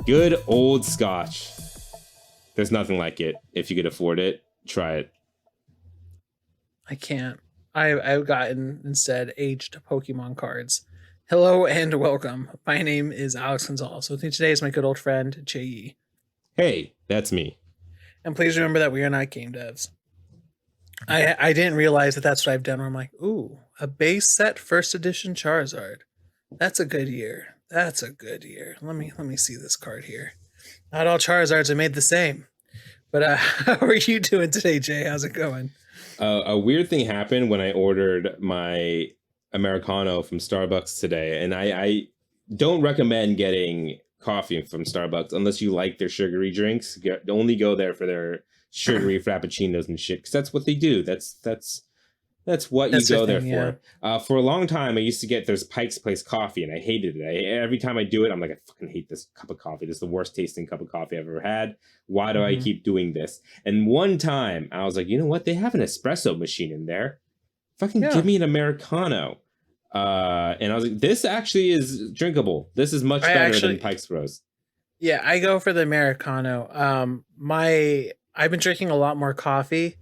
Good old scotch. There's nothing like it. If you could afford it, try it. I can't. I've gotten instead aged Pokemon cards. Hello and welcome. My name is Alex Gonzalez. With me today is my good old friend J.E. Hey, that's me. And please remember that we are not game devs. I didn't realize that that's what I've done. Where I'm like, ooh, a base set first edition Charizard. That's a good year. That's a good year. Let me see this card here. Not all Charizards are made the same. But how are you doing today, Jay? How's it going? A weird thing happened when I ordered my Americano from Starbucks today, and I don't recommend getting coffee from Starbucks unless you like their sugary drinks. Only go there for their sugary frappuccinos and shit, because that's what they do. That's what you go there for. Yeah. For a long time, I used to get there's Pike's Place coffee, and I hated it. Every time I do it, I'm like, I fucking hate this cup of coffee. This is the worst tasting cup of coffee I've ever had. Why do I keep doing this? And one time, I was like, you know what? They have an espresso machine in there. Fucking give me an Americano. And I was like, this actually is drinkable. This is much better than Pike's Bros. Yeah, I go for the Americano. I've been drinking a lot more coffee.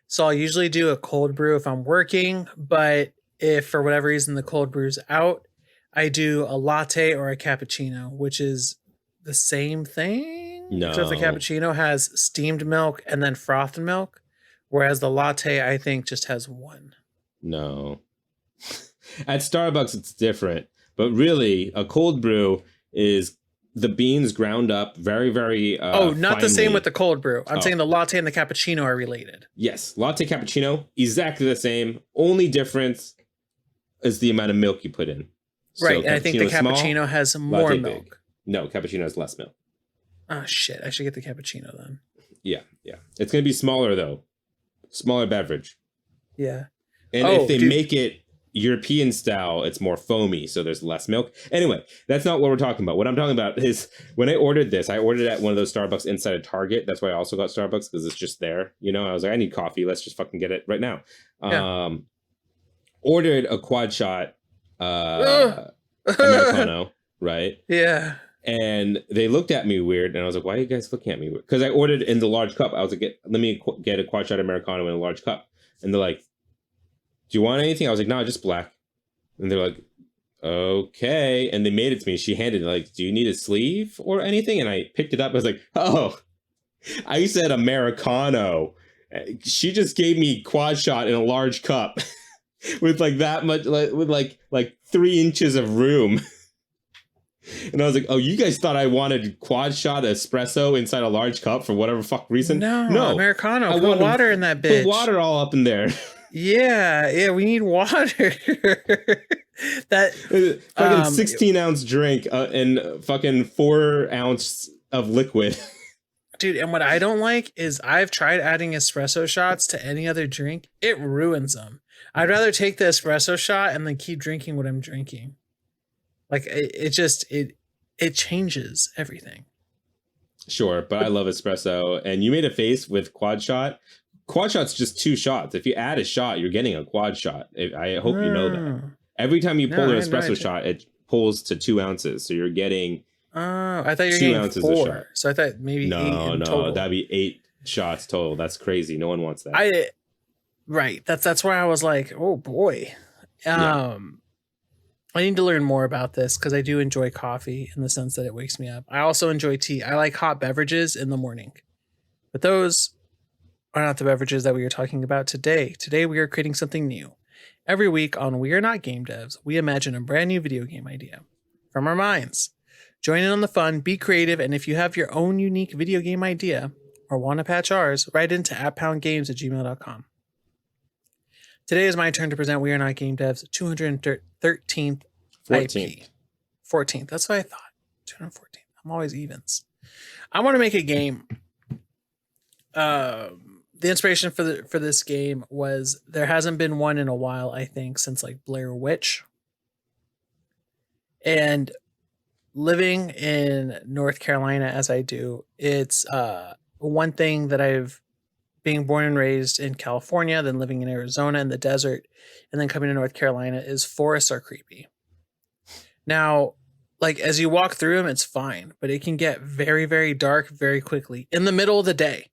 So I'll usually do a cold brew if I'm working, but if for whatever reason the cold brew's out, I do a latte or a cappuccino, which is the same thing. No. Except the cappuccino has steamed milk and then frothed milk, whereas the latte, I think, just has one. No. At Starbucks, it's different. But really, a cold brew is the beans ground up very, very not finely. The same with the cold brew. I'm saying the latte and the cappuccino are related. Yes, latte cappuccino, exactly the same. Only difference is the amount of milk you put in. Right, and I think the cappuccino small, has more milk. Big. No, cappuccino has less milk. Oh, shit. I should get the cappuccino then. Yeah. It's going to be smaller, though. Smaller beverage. Yeah. And if they make it European style, it's more foamy, so there's less milk. Anyway, that's not what we're talking about. What I'm talking about is when I ordered this, I ordered at one of those Starbucks inside of Target. That's why I also got Starbucks, because it's just there. You know, I was like, I need coffee. Let's just fucking get it right now. Yeah. Ordered a quad shot Americano, right? Yeah. And they looked at me weird, and I was like, why are you guys looking at me weird? Because I ordered in the large cup. I was like, let me get a quad shot Americano in a large cup. And they're like, do you want anything? I was like, no, just black. And they're like, okay. And they made it to me. She handed it, like, do you need a sleeve or anything? And I picked it up. I was like, oh, I said Americano. She just gave me quad shot in a large cup with like that much, with like 3 inches of room. And I was like, oh, you guys thought I wanted quad shot espresso inside a large cup for whatever fuck reason? No, Americano. I put water in that bitch. Put water all up in there. Yeah, we need water. That fucking 16-ounce drink and fucking 4 ounce of liquid. Dude, and what I don't like is I've tried adding espresso shots to any other drink. It ruins them. I'd rather take the espresso shot and then keep drinking what I'm drinking. Like it changes everything. Sure, but I love espresso. And you made a face with quad shot. Quad shot's just 2 shots. If you add a shot, you're getting a quad shot. I hope you know that. Every time you pull an espresso shot, it pulls to 2 ounces. So you're getting I thought you were 2 ounces 4. A shot. So I thought maybe 8 in total. That'd be 8 shots total. That's crazy. No one wants that. Right. That's why I was like, oh boy. Yeah. I need to learn more about this because I do enjoy coffee in the sense that it wakes me up. I also enjoy tea. I like hot beverages in the morning. But those are not the beverages that we are talking about today. Today we are creating something new. Every week on We Are Not Game Devs, we imagine a brand new video game idea from our minds. Join in on the fun, be creative, and if you have your own unique video game idea or want to patch ours, write into @poundgames@gmail.com. Today is my turn to present We Are Not Game Devs 213th 14th. IP. 14th. That's what I thought. 214th. I'm always evens. I want to make a game. The inspiration for this game was there hasn't been one in a while, I think, since like Blair Witch. And living in North Carolina as I do, it's one thing that I've being born and raised in California, then living in Arizona in the desert, and then coming to North Carolina is forests are creepy. Now, like as you walk through them, it's fine, but it can get very, very dark very quickly in the middle of the day,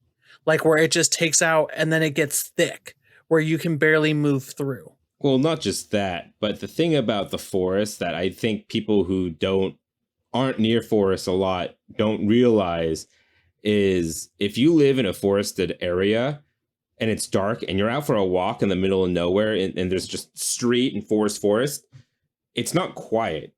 like where it just takes out and then it gets thick where you can barely move through. Well, not just that, but the thing about the forest that I think people who aren't near forests a lot don't realize is if you live in a forested area and it's dark and you're out for a walk in the middle of nowhere and there's just street and forest, it's not quiet.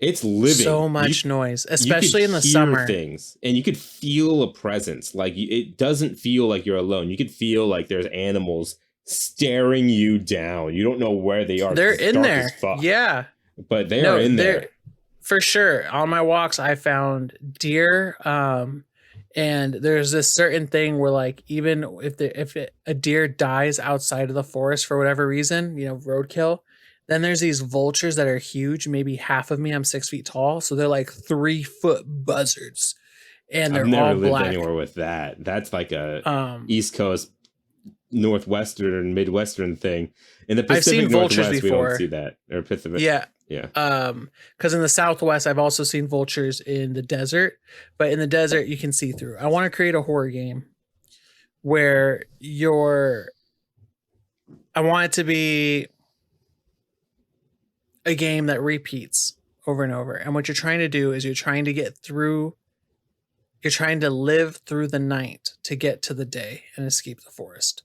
It's living. So much noise, especially in the summer. Things, and you could feel a presence. Like it doesn't feel like you're alone. You could feel like there's animals staring you down. You don't know where they are. They're in there. Yeah, but they are in there for sure. On my walks, I found deer. And there's this certain thing where, like, even if a deer dies outside of the forest for whatever reason, roadkill, then there's these vultures that are huge. Maybe half of me, I'm 6 feet tall, so they're like 3-foot buzzards, and they're I've never all lived black. Anywhere with that. That's like a East Coast, Northwestern, Midwestern thing. In the Pacific I've seen vultures Northwest, before. we don't see that. Or Pacific, yeah. Yeah. Because in the Southwest, I've also seen vultures in the desert, but in the desert you can see through. I want to create a horror game where I want it to be a game that repeats over and over. And what you're trying to do is you're trying to live through the night to get to the day and escape the forest.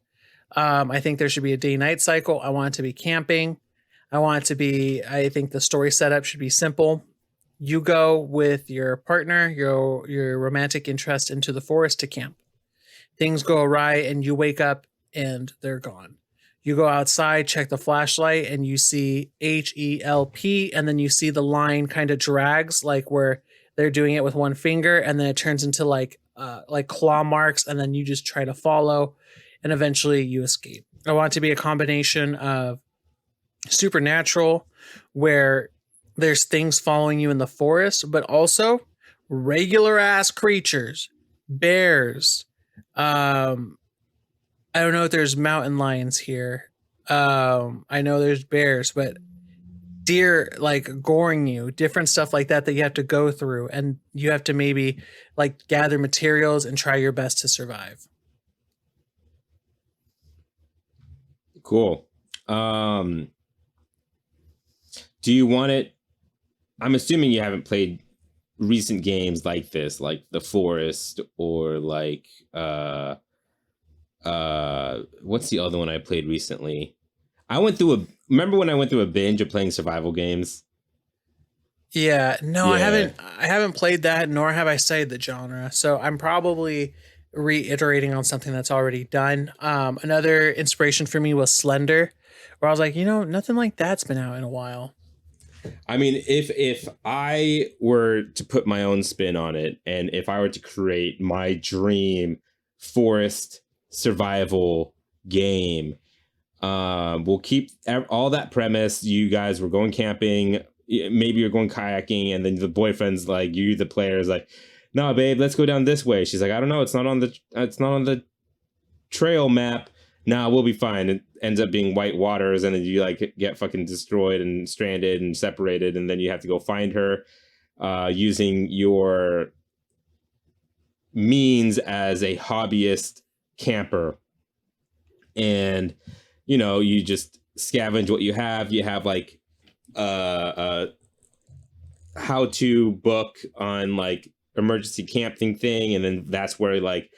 I think there should be a day-night cycle. I want it to be camping. I think the story setup should be simple. You go with your partner, your romantic interest into the forest to camp. Things go awry and you wake up and they're gone. You go outside, check the flashlight, and you see HELP, and then you see the line kind of drags, like where they're doing it with one finger, and then it turns into like claw marks, and then you just try to follow, and eventually you escape. I want it to be a combination of supernatural, where there's things following you in the forest, but also regular ass creatures, bears. I don't know if there's mountain lions here. I know there's bears, but deer like goring you, different stuff like that you have to go through, and you have to maybe like gather materials and try your best to survive. Cool. Do you want it? I'm assuming you haven't played recent games like this, like The Forest, or like what's the other one I played recently? Remember when I went through a binge of playing survival games? Yeah, no, Yeah. I haven't played that, nor have I studied the genre. So I'm probably reiterating on something that's already done. Another inspiration for me was Slender, where I was like, nothing like that's been out in a while. I mean, if I were to put my own spin on it, and if I were to create my dream forest survival game, we'll keep all that premise. You guys were going camping, maybe you're going kayaking, and then the boyfriend's like, you, the player, is like, no, babe, let's go down this way. She's like, I don't know, it's not on the trail map. Nah, we'll be fine. It ends up being white waters, and then you like get fucking destroyed and stranded and separated, and then you have to go find her using your means as a hobbyist camper. And you just scavenge what you have. You have like a how-to book on like emergency camping thing, and then that's where like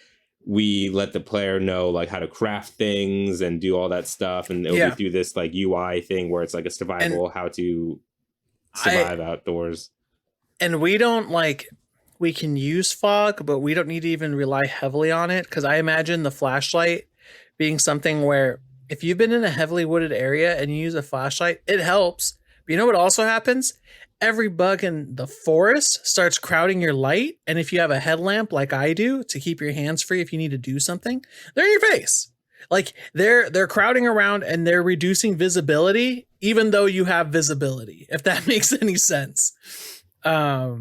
we let the player know like how to craft things and do all that stuff, and it'll be through this like UI thing where it's like a survival, how to survive outdoors. And we can use fog, but we don't need to even rely heavily on it, because I imagine the flashlight being something where if you've been in a heavily wooded area and you use a flashlight, it helps. But you know what also happens? Every bug in the forest starts crowding your light, and if you have a headlamp like I do to keep your hands free if you need to do something, they're in your face. Like they're crowding around and they're reducing visibility, even though you have visibility, if that makes any sense. I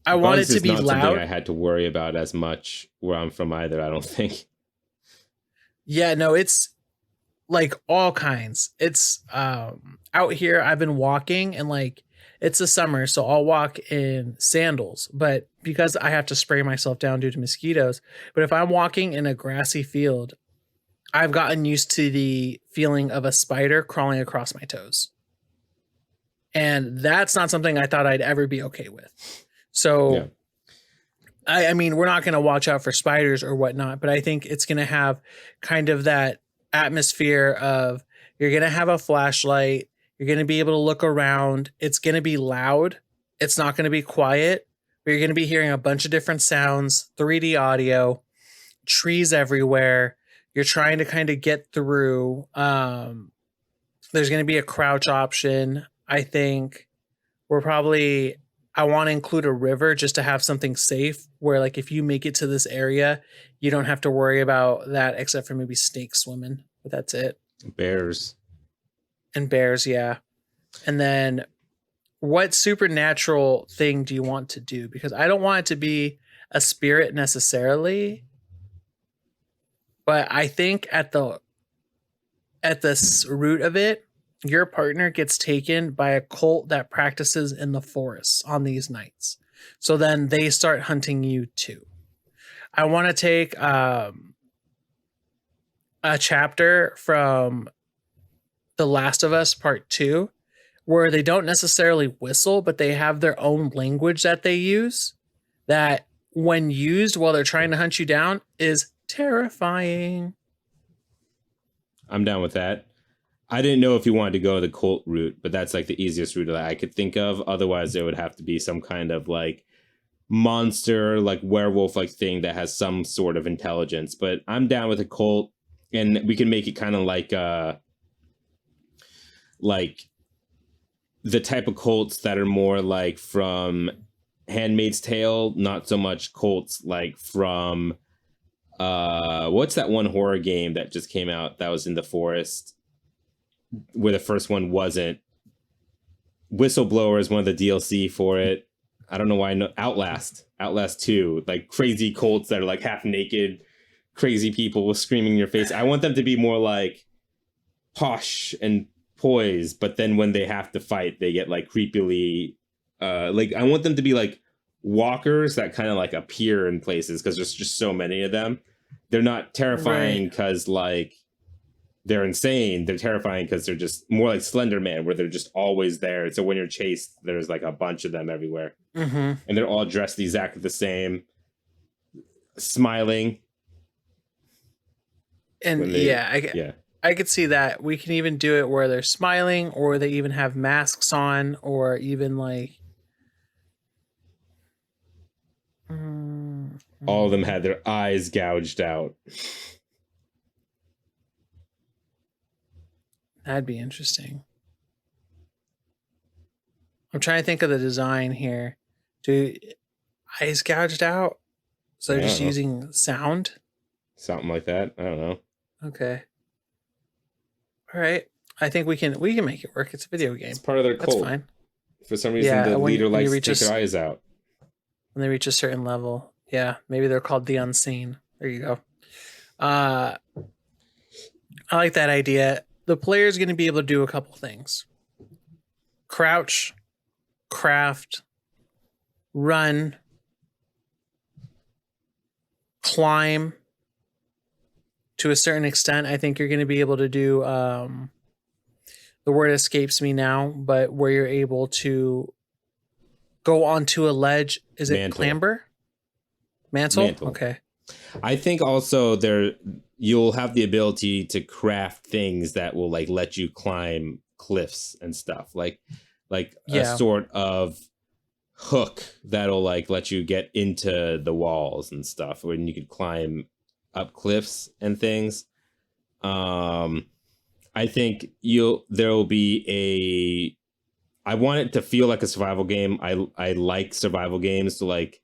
want it to be loud. I had to worry about as much where I'm from either, I don't think. Yeah, no, it's like all kinds. It's out here I've been walking, and like it's the summer, so I'll walk in sandals, but because I have to spray myself down due to mosquitoes. But if I'm walking in a grassy field, I've gotten used to the feeling of a spider crawling across my toes. And that's not something I thought I'd ever be okay with. So, Yeah. I mean, we're not going to watch out for spiders or whatnot, but I think it's going to have kind of that atmosphere of you're going to have a flashlight. You're going to be able to look around. It's going to be loud. It's not going to be quiet, but you're going to be hearing a bunch of different sounds, 3D audio, trees everywhere. You're trying to kind of get through. There's going to be a crouch option. I think I want to include a river just to have something safe where, like, if you make it to this area, you don't have to worry about that except for maybe snakes swimming, but that's it. Bears. And bears, yeah. And then what supernatural thing do you want to do? Because I don't want it to be a spirit necessarily, but I think at the root of it, your partner gets taken by a cult that practices in the forests on these nights. So then they start hunting you too. I want to take a chapter from The Last of Us Part 2 where they don't necessarily whistle, but they have their own language that they use that when used while they're trying to hunt you down is terrifying. I'm down with that. I didn't know if you wanted to go the cult route, but that's like the easiest route that I could think of. Otherwise, there would have to be some kind of like monster, like werewolf like thing that has some sort of intelligence. But I'm down with a cult, and we can make it kind of like the type of cults that are more like from Handmaid's Tale, not so much cults like from what's that one horror game that just came out that was in the forest? Where the first one wasn't. Whistleblower is one of the DLC for it. I don't know why I know. Outlast 2, like crazy cults that are like half naked, crazy people screaming in your face. I want them to be more like posh and poised, but then when they have to fight, they get like creepily. Like I want them to be like walkers that kind of like appear in places because there's just so many of them. They're not terrifying because like they're insane. They're terrifying because they're just more like Slender Man, where they're just always there. So when you're chased, there's like a bunch of them everywhere. Mm-hmm. And they're all dressed exactly the same, smiling. And I could see that. We can even do it where they're smiling, or they even have masks on, or even like all of them had their eyes gouged out. That'd be interesting. I'm trying to think of the design here. Do eyes gouged out? So they're just using sound? Something like that. I don't know. Okay. All right. I think we can make it work. It's a video game. It's part of their cult. That's fine. For some reason, the leader likes to take their eyes out. When they reach a certain level. Yeah. Maybe they're called the Unseen. There you go. I like that idea. The player is going to be able to do a couple things. Crouch, craft, run, climb. To a certain extent, I think you're going to be able to do, the word escapes me now, but where you're able to go onto a ledge. Is it clamber? Mantle? Okay. I think also you'll have the ability to craft things that will like let you climb cliffs and stuff, like a sort of hook that'll like let you get into the walls and stuff when you could climb up cliffs and things. I think there'll be I want it to feel like a survival game. I like survival games, so like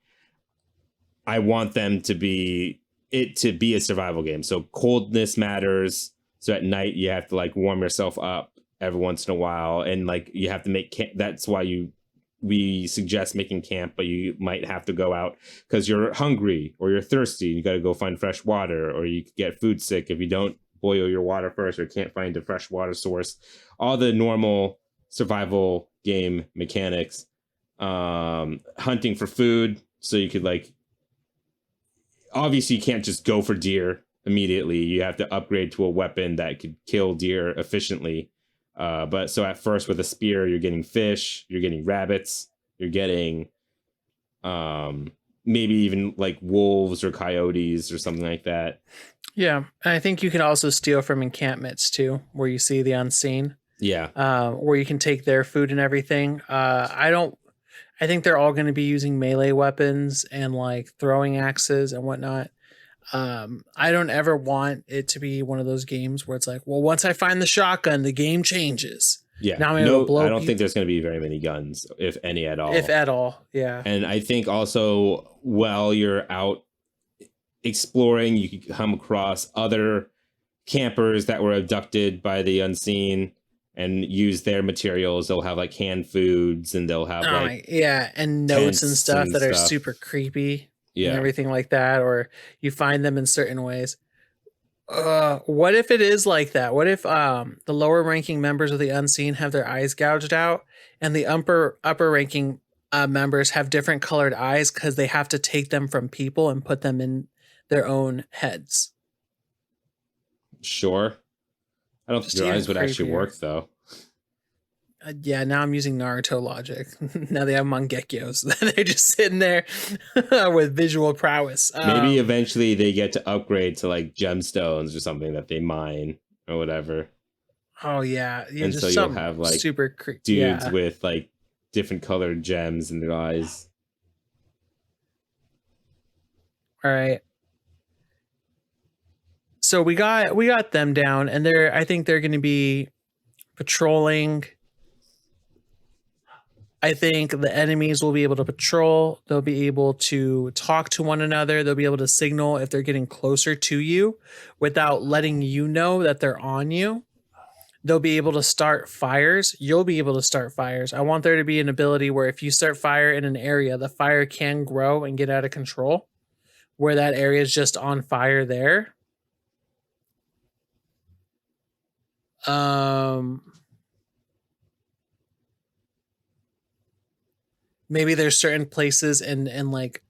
I want them to be a survival game. So coldness matters. So at night you have to like warm yourself up every once in a while, and like you have to make camp. That's why we suggest making camp, but you might have to go out because you're hungry or you're thirsty. You got to go find fresh water, or you could get food sick if you don't boil your water first or can't find a fresh water source. All the normal survival game mechanics. Hunting for food, so you could like, obviously you can't just go for deer immediately. You have to upgrade to a weapon that could kill deer efficiently. But so at first with a spear, you're getting fish, you're getting rabbits, you're getting maybe even like wolves or coyotes or something like that. Yeah, and I think you can also steal from encampments too, where you see the unseen, Yeah. where you can take their food and everything. I think they're all going to be using melee weapons and like throwing axes and whatnot. I don't ever want it to be one of those games where it's like, well, once I find the shotgun, the game changes. Yeah. Now I'm able to blow I don't think there's going to be very many guns, if any at all. if at all. Yeah. And I think also while you're out exploring, you can come across other campers that were abducted by the unseen and use their materials. They'll have like canned foods, and they'll have like yeah, and notes and tents stuff and that are stuff. super creepy and yeah. everything like that, or you find them in certain ways. What if it is like that? What if the lower ranking members of the unseen have their eyes gouged out, and the upper ranking members have different colored eyes because they have to take them from people and put them in their own heads? Sure. I don't think Just your even eyes would actually creepier. work though. Yeah, now I'm using Naruto logic. Now they have Mangekyos. They're just sitting there with visual prowess. Maybe eventually they get to upgrade to like gemstones or something that they mine or whatever. Oh yeah, yeah. And Just so you'll some have, like, super Dudes yeah. with like different colored gems in their eyes. All right. So we got them down, and I think they're going to be patrolling. I think the enemies will be able to patrol. They'll be able to talk to one another. They'll be able to signal if they're getting closer to you without letting you know that they're on you. They'll be able to start fires. You'll be able to start fires. I want there to be an ability where if you start fire in an area, the fire can grow and get out of control, where that area is just on fire there. Maybe there's certain places and like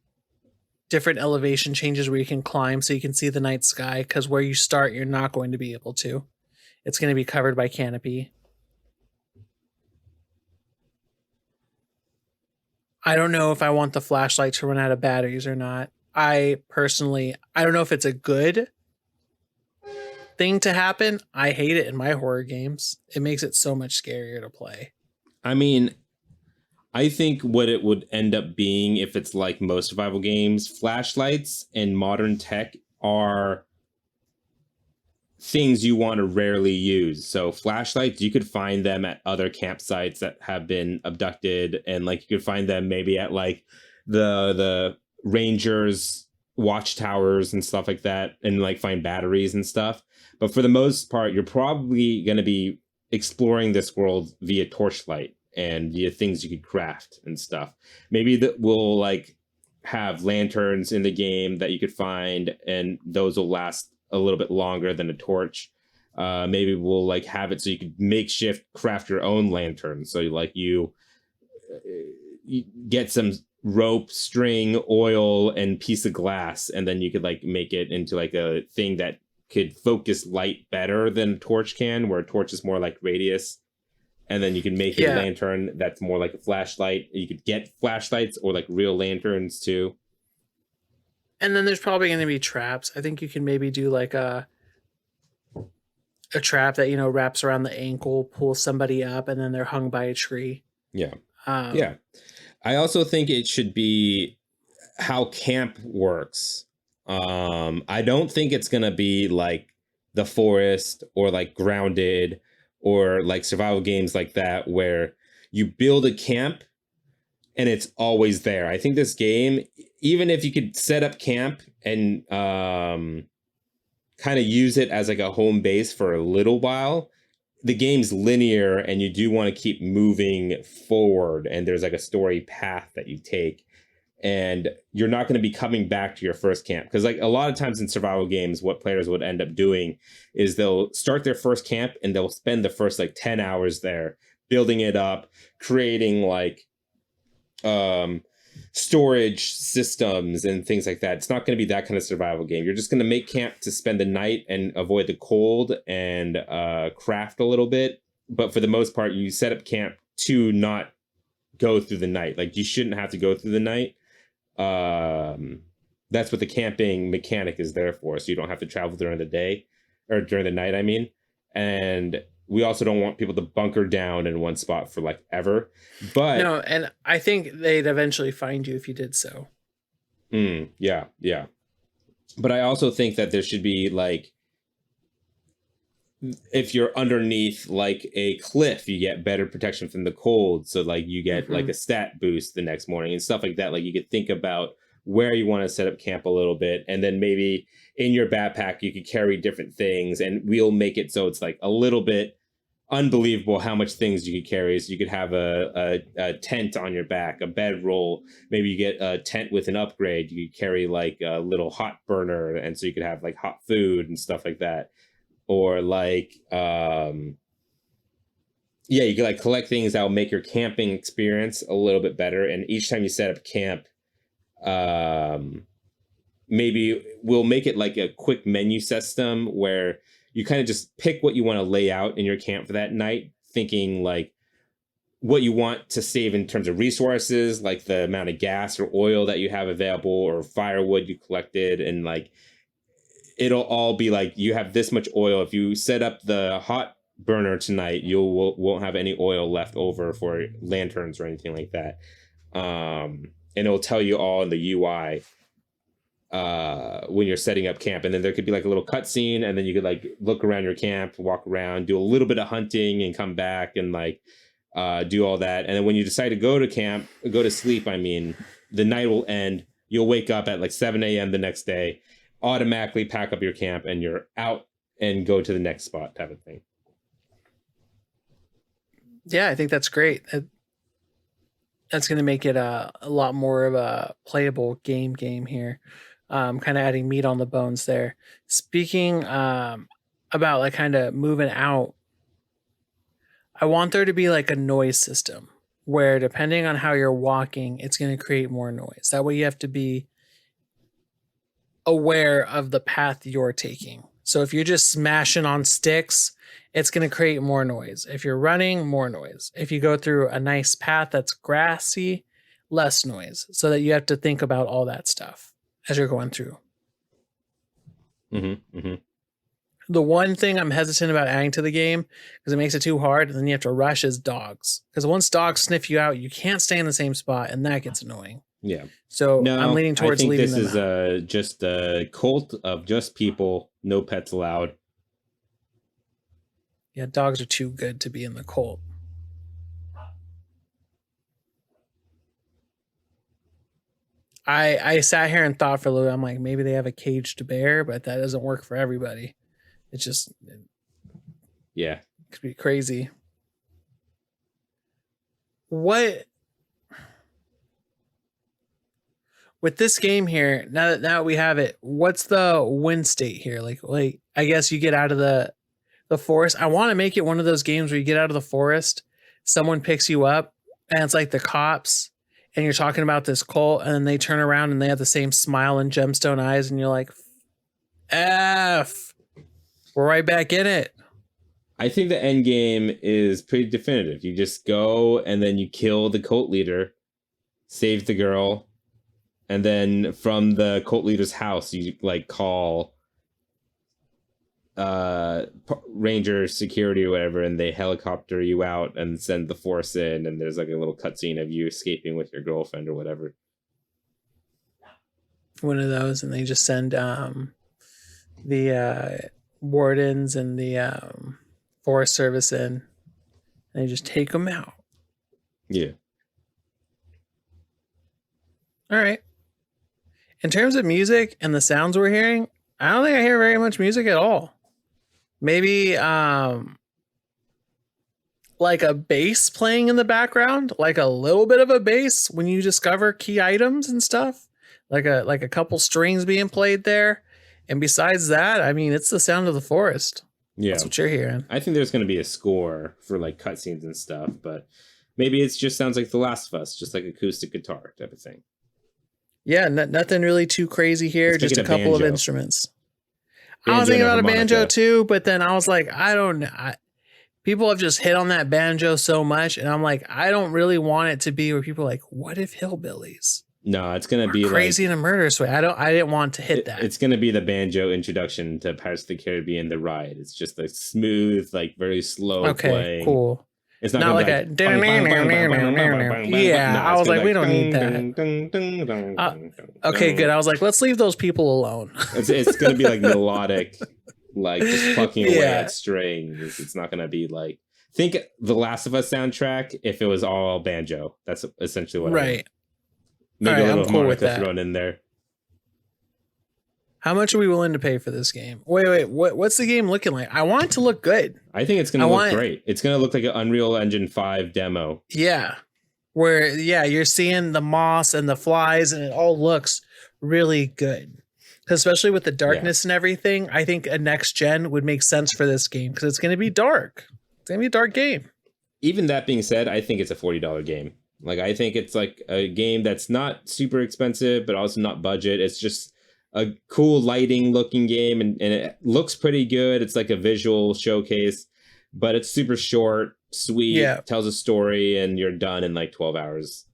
different elevation changes where you can climb so you can see the night sky, because where you start, you're not going to be able to. It's going to be covered by canopy. I don't know if I want the flashlight to run out of batteries or not. I don't know if it's a good thing to happen. I hate it in my horror games. It makes it so much scarier to play. I mean, I think what it would end up being, if it's like most survival games, flashlights and modern tech are things you want to rarely use. So flashlights, you could find them at other campsites that have been abducted, and like you could find them maybe at like the rangers watchtowers and stuff like that, and like find batteries and stuff. But for the most part, you're probably going to be exploring this world via torchlight and via things you could craft and stuff. Maybe that will like have lanterns in the game that you could find, and those will last a little bit longer than a torch. Maybe we'll like have it so you could makeshift craft your own lantern. So like you get some rope, string, oil, and piece of glass, and then you could like make it into like a thing that could focus light better than a torch can, where a torch is more like radius. And then you can make a lantern that's more like a flashlight. You could get flashlights or like real lanterns too. And then there's probably going to be traps. I think you can maybe do like a trap that, you know, wraps around the ankle, pulls somebody up, and then they're hung by a tree. Yeah. Yeah. I also think it should be how camp works. I don't think it's going to be like The Forest or like Grounded or like survival games like that, where you build a camp and it's always there. I think this game, even if you could set up camp and kind of use it as like a home base for a little while, the game's linear and you do want to keep moving forward, and there's like a story path that you take, and you're not going to be coming back to your first camp. Because like a lot of times in survival games, what players would end up doing is they'll start their first camp and they'll spend the first like 10 hours there, building it up, creating like storage systems and things like that. It's not going to be that kind of survival game. You're just going to make camp to spend the night and avoid the cold and craft a little bit. But for the most part, you set up camp to not go through the night. Like you shouldn't have to go through the night. That's what the camping mechanic is there for. So you don't have to travel during the day or during the night, I mean. And we also don't want people to bunker down in one spot for like ever. But no, and I think they'd eventually find you if you did so. Yeah. But I also think that there should be like, if you're underneath like a cliff, you get better protection from the cold. So like you get like a stat boost the next morning and stuff like that. Like you could think about where you want to set up camp a little bit. And then maybe in your backpack, you could carry different things, and we'll make it so it's like a little bit unbelievable how much things you could carry. So you could have a tent on your back, a bedroll. Maybe you get a tent with an upgrade. You could carry like a little hot burner, and so you could have like hot food and stuff like that. Or like you could like collect things that will make your camping experience a little bit better. And each time you set up camp, maybe we'll make it like a quick menu system where you kind of just pick what you want to lay out in your camp for that night, thinking like what you want to save in terms of resources, like the amount of gas or oil that you have available or firewood you collected. And like it'll all be like, you have this much oil. If you set up the hot burner tonight, won't have any oil left over for lanterns or anything like that. And it'll tell you all in the UI when you're setting up camp. And then there could be like a little cutscene, and then you could like look around your camp, walk around, do a little bit of hunting, and come back and like do all that. And then when you decide to go to sleep, I mean, the night will end. You'll wake up at like 7 a.m. the next day, automatically pack up your camp, and you're out and go to the next spot type of thing. Yeah, I think that's great. That's going to make it a lot more of a playable game here. Kind of adding meat on the bones there. Speaking about like kind of moving out, I want there to be like a noise system where depending on how you're walking, it's going to create more noise. That way you have to be aware of the path you're taking. So if you're just smashing on sticks, it's going to create more noise. If you're running, more noise. If you go through a nice path that's grassy, less noise. So that you have to think about all that stuff as you're going through. The one thing I'm hesitant about adding to the game, because it makes it too hard, and then you have to rush, is dogs. Because once dogs sniff you out, you can't stay in the same spot, and that gets annoying. Yeah. So no, I'm leaning towards leaving them out. I think this is just a cult of just people, no pets allowed. Yeah, dogs are too good to be in the cult. I sat here and thought for a little bit. I'm like, maybe they have a caged bear, but that doesn't work for everybody. It's just, yeah, it could be crazy. What with this game here? Now that we have it, what's the win state here? Like I guess you get out of the forest. I want to make it one of those games where you get out of the forest, someone picks you up, and it's like the cops, and you're talking about this cult, and then they turn around and they have the same smile and gemstone eyes, and you're like, F, we're right back in it. I think the end game is pretty definitive. You just go and then you kill the cult leader, save the girl, and then from the cult leader's house, you like call ranger security or whatever, and they helicopter you out and send the force in, and there's like a little cutscene of you escaping with your girlfriend or whatever. One of those, and they just send the wardens and the Forest Service in, and they just take them out. Yeah. All right. In terms of music and the sounds we're hearing, I don't think I hear very much music at all. Maybe like a bass playing in the background, like a little bit of a bass when you discover key items and stuff, like a couple strings being played there. And besides that, I mean, it's the sound of the forest. Yeah, That's what you're hearing. I think there's going to be a score for like cutscenes and stuff, but maybe it just sounds like The Last of Us, just like acoustic guitar type of thing. Yeah, nothing really too crazy here. Let's make Just it a a couple of banjo. instruments. I Banjo was thinking and a about a banjo harmonica. too, but then I was like, I don't know. People have just hit on that banjo so much, and I'm like, I don't really want it to be where people are like, what if hillbillies? No, it's going to Are be crazy like, in a murderous way. I didn't want to hit that. It's going to be the banjo introduction to Pirates of the Caribbean: The Ride. It's just a smooth, like very slow Okay, playing. cool. It's Not gonna like be a bang, bang, bang, bang, bang, bang, bang, bang, yeah. no, I it's was gonna like, be we don't need that. dun, dun, dun, dun, dun, dun, Okay, dun. good. I was like, let's leave those people alone. It's gonna be like melodic, like just plucking away Yeah. at strings. It's not gonna be like, think The Last of Us soundtrack if it was all banjo. That's essentially what I Right. meant. Maybe Alright, a I'm little cool with harmonica that. thrown in there. How much are we willing to pay for this game? Wait. What's the game looking like? I want it to look good. I think it's gonna I look want- great. It's gonna look like an Unreal Engine 5 demo. Yeah. Where, yeah, you're seeing the moss and the flies, and it all looks really good. 'Cause especially with the darkness and everything, I think a next gen would make sense for this game because it's going to be dark. It's going to be a dark game. Even that being said, I think it's a $40 game. Like, I think it's like a game that's not super expensive, but also not budget. It's just a cool lighting looking game, and it looks pretty good. It's like a visual showcase, but it's super short, sweet, Yeah. tells a story, and you're done in like 12 hours.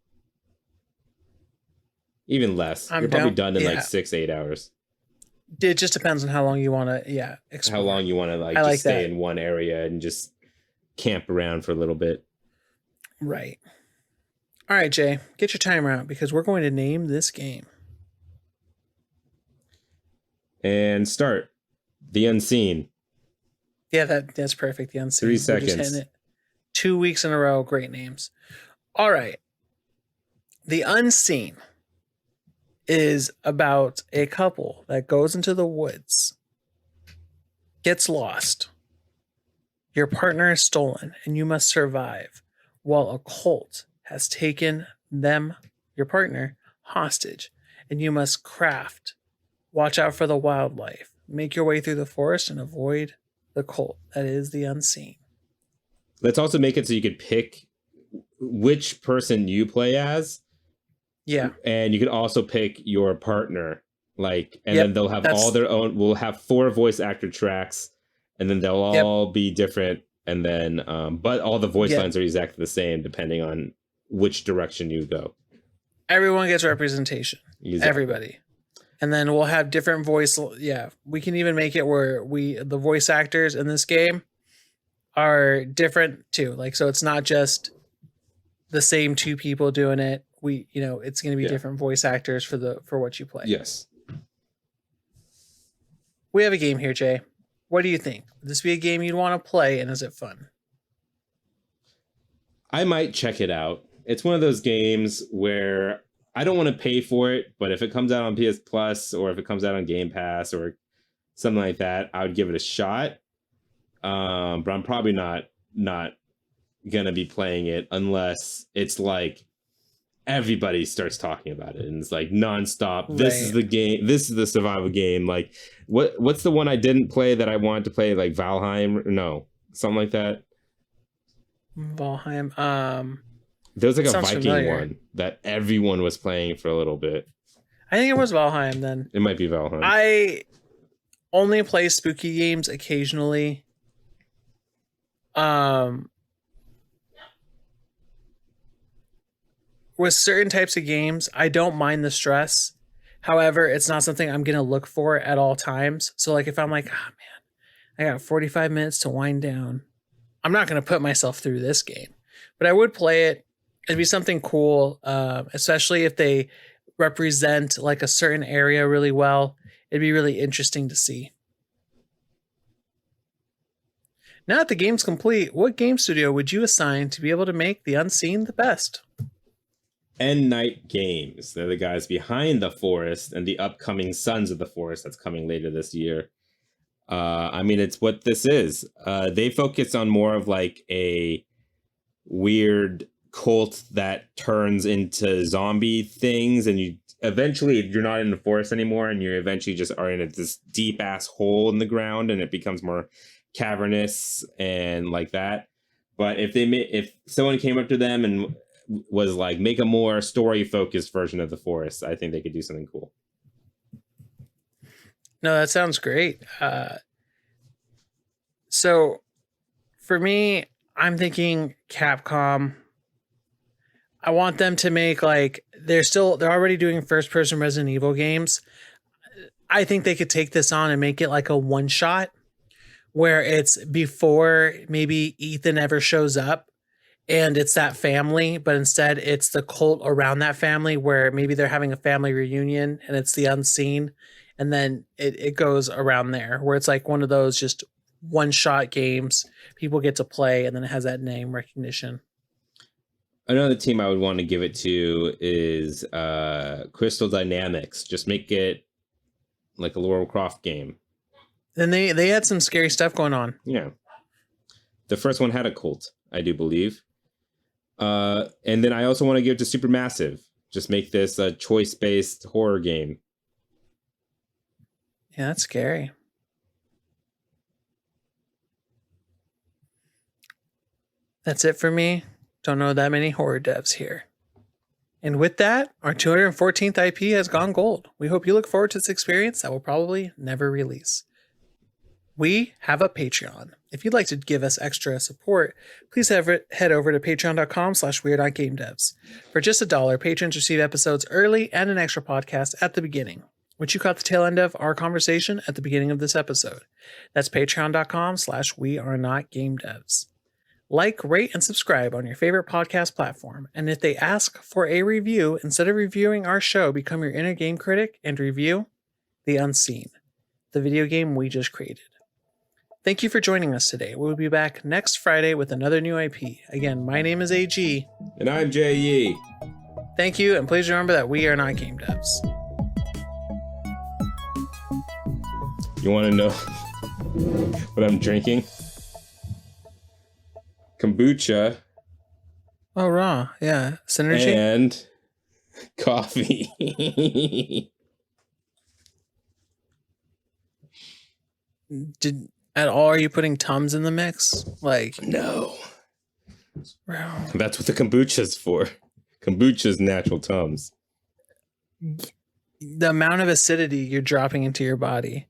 Even less. I'm You're probably down- done in yeah. like 6-8 hours. It just depends on how long you want to, explore. How long you want to like I just like stay that. in one area and just camp around for a little bit. Right. All right, Jay, get your timer out because we're going to name this game. And start. The Unseen. Yeah, that's perfect. The Unseen. 3 We're just seconds. hitting it. 2 weeks in a row. Great names. All right. The Unseen is about a couple that goes into the woods, gets lost. Your partner is stolen, and you must survive while a cult has taken them, your partner, hostage. And you must craft, watch out for the wildlife, make your way through the forest, and avoid the cult that is the Unseen. Let's also make it so you could pick which person you play as, Yeah. and you could also pick your partner. Like, and Yep, then they'll have that's- all their own. We'll have 4 voice actor tracks, and then they'll Yep. all be different. And then, but all the voice Yep. lines are exactly the same depending on which direction you go. Everyone gets representation. Exactly. Everybody. And then we'll have different voice. Yeah. We can even make it where the voice actors in this game are different too. Like, so it's not just the same 2 people doing it. It's going to be Yeah. different voice actors for what you play. Yes. We have a game here, Jay. What do you think? Would this be a game you'd want to play, and is it fun? I might check it out. It's one of those games where I don't want to pay for it, but if it comes out on PS Plus or if it comes out on Game Pass or something like that, I would give it a shot. But I'm probably not gonna be playing it unless it's like everybody starts talking about it and it's like nonstop. This is Right. the game. This is the survival game. Like what's the one I didn't play that I wanted to play? Like Valheim? No, something like that. Valheim. There was like a Sounds Viking familiar. one that everyone was playing for a little bit. I think it was Valheim then. It might be Valheim. I only play spooky games occasionally. With certain types of games, I don't mind the stress. However, it's not something I'm gonna look for at all times. So like if I'm like, oh man, I got 45 minutes to wind down, I'm not gonna put myself through this game. But I would play it. It'd be something cool, especially if they represent like a certain area really well. It'd be really interesting to see. Now that the game's complete, what game studio would you assign to be able to make The Unseen the best? End Night Games. They're the guys behind The Forest and the upcoming Sons of the Forest that's coming later this year. I mean, it's what this is. They focus on more of like a weird cult that turns into zombie things, and you're not in the forest anymore, and you eventually just are in this deep ass hole in the ground, and it becomes more cavernous and like that. But if someone came up to them and was like, make a more story focused version of the forest, I think they could do something cool. No, that sounds great. So for me, I'm thinking Capcom. I want them to make like they're already doing first person Resident Evil games. I think they could take this on and make it like a one shot where it's before maybe Ethan ever shows up and it's that family, but instead it's the cult around that family where maybe they're having a family reunion and it's the Unseen. And then it goes around there where it's like one of those just one shot games people get to play and then it has that name recognition. Another team I would want to give it to is Crystal Dynamics. Just make it like a Lara Croft game. And they had some scary stuff going on. Yeah. The first one had a cult, I do believe. And then I also want to give it to Supermassive. Just make this a choice-based horror game. Yeah, that's scary. That's it for me. Don't know that many horror devs here. And with that, our 214th IP has gone gold. We hope you look forward to this experience that will probably never release. We have a Patreon. If you'd like to give us extra support, please head over to patreon.com/weirdongamedevs. For just $1, patrons receive episodes early and an extra podcast at the beginning, which you caught the tail end of our conversation at the beginning of this episode. That's patreon.com/wearenotgamedevs. Like, rate, and subscribe on your favorite podcast platform. And if they ask for a review, instead of reviewing our show, become your inner game critic and review The Unseen, the video game we just created. Thank you for joining us today. We'll be back next Friday with another new IP. Again, my name is AG. And I'm JE. Thank you, and please remember that we are not game devs. You want to know what I'm drinking? Kombucha. Oh, raw. Yeah. Synergy. And coffee. Are you putting Tums in the mix? Like, no. Wow. That's what the kombucha's for. Kombucha's natural Tums. The amount of acidity you're dropping into your body